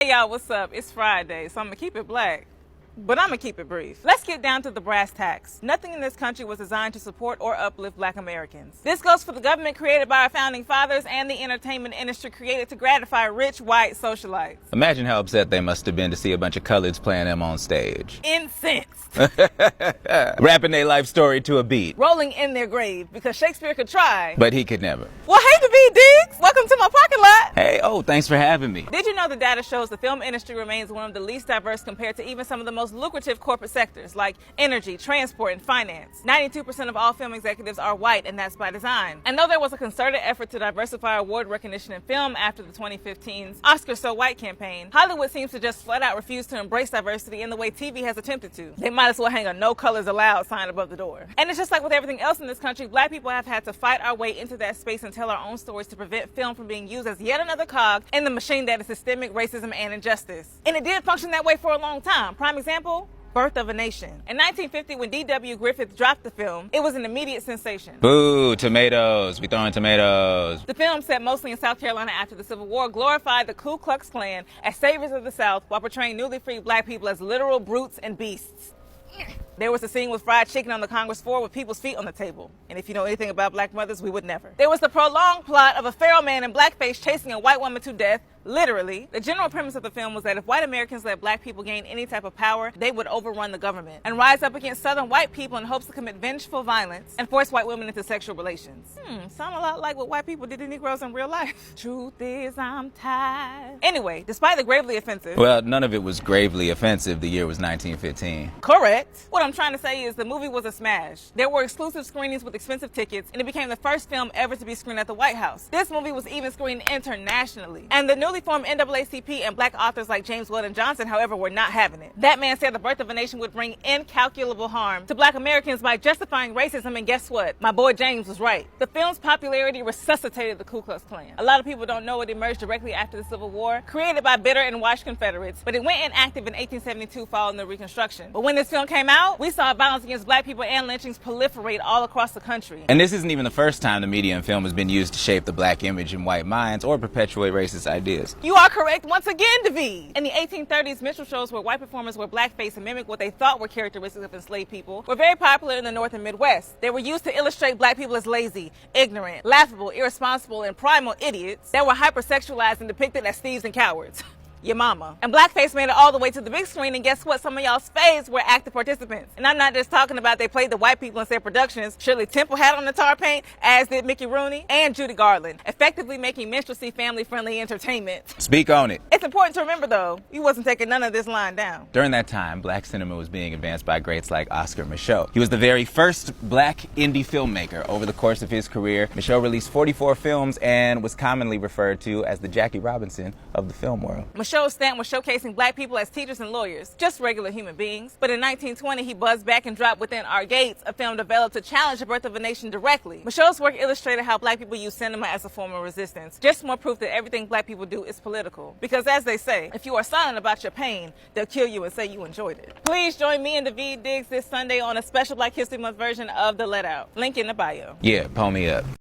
Hey y'all, what's up? It's Friday, so I'm gonna keep it black, but I'm gonna keep it brief. Let's get down to the brass tacks. Nothing in this country was designed to support or uplift black Americans. This goes for the government created by our founding fathers and the entertainment industry created to gratify rich white socialites. Imagine how upset they must have been to see a bunch of coloreds playing them on stage. Incensed. Rapping their life story to a beat. Rolling in their grave because Shakespeare could try, But he could never. well, hey, David Diggs, welcome to my parking lot. Hey, thanks for having me. Did you know the data shows the film industry remains one of the least diverse compared to even some of the most lucrative corporate sectors like energy, transport, and finance? 92% of all film executives are white, and that's by design. And though there was a concerted effort to diversify award recognition in film after the 2015's Oscar So White campaign, Hollywood seems to just flat out refuse to embrace diversity in the way TV has attempted to. They might as well hang a no colors allowed sign above the door. And it's just like with everything else in this country, black people have had to fight our way into that space and tell our own stories to prevent film from being used as yet another cog in the machine that is systemic racism and injustice. And it did function that way for a long time. Prime example, Birth of a Nation. In 1950, when D.W. Griffith dropped the film, it was an immediate sensation. Boo, tomatoes. We throwing tomatoes. The film, set mostly in South Carolina after the Civil War, glorified the Ku Klux Klan as saviors of the South while portraying newly freed black people as literal brutes and beasts. There was a scene with fried chicken on the Congress floor with people's feet on the table. And if you know anything about black mothers, we would never. There was the prolonged plot of a feral man in blackface chasing a white woman to death, literally. The general premise of the film was that if white Americans let black people gain any type of power, they would overrun the government and rise up against southern white people in hopes to commit vengeful violence and force white women into sexual relations. Sound a lot like what white people did to Negroes in real life. Truth is, I'm tired. Anyway, despite the gravely offensive... Well, none of it was gravely offensive. The year was 1915. Correct. What I'm trying to say is the movie was a smash. There were exclusive screenings with expensive tickets, and it became the first film ever to be screened at the White House. This movie was even screened internationally. And the newly formed NAACP and black authors like James Weldon Johnson, however, were not having it. That man said the Birth of a Nation would bring incalculable harm to black Americans by justifying racism, and guess what? My boy James was right. The film's popularity resuscitated the Ku Klux Klan. A lot of people don't know it emerged directly after the Civil War, created by bitter and washed Confederates, but it went inactive in 1872 following the Reconstruction. But when this film came out, we saw violence against black people and lynchings proliferate all across the country. And this isn't even the first time the media and film has been used to shape the black image in white minds or perpetuate racist ideas. You are correct once again, David. In the 1830s, minstrel shows where white performers wore blackface and mimicked what they thought were characteristics of enslaved people were very popular in the North and Midwest. They were used to illustrate black people as lazy, ignorant, laughable, irresponsible, and primal idiots that were hypersexualized and depicted as thieves and cowards. Your mama. And blackface made it all the way to the big screen, and guess what? Some of y'all's faves were active participants. And I'm not just talking about they played the white people in said productions. Shirley Temple had on the tar paint, as did Mickey Rooney and Judy Garland, effectively making minstrelsy family-friendly entertainment. Speak on it. It's important to remember, though, you wasn't taking none of this line down. During that time, black cinema was being advanced by greats like Oscar Micheaux. He was the very first black indie filmmaker. Over the course of his career, Micheaux released 44 films and was commonly referred to as the Jackie Robinson of the film world. Micheaux's stamp was showcasing black people as teachers and lawyers, just regular human beings. But in 1920, he buzzed back and dropped Within Our Gates, a film developed to challenge the Birth of a Nation directly. Micheaux's work illustrated how black people use cinema as a form of resistance. Just more proof that everything black people do is political. Because as they say, if you are silent about your pain, they'll kill you and say you enjoyed it. Please join me and David Diggs this Sunday on a special Black History Month version of The Let Out. Link in the bio. Yeah, pull me up.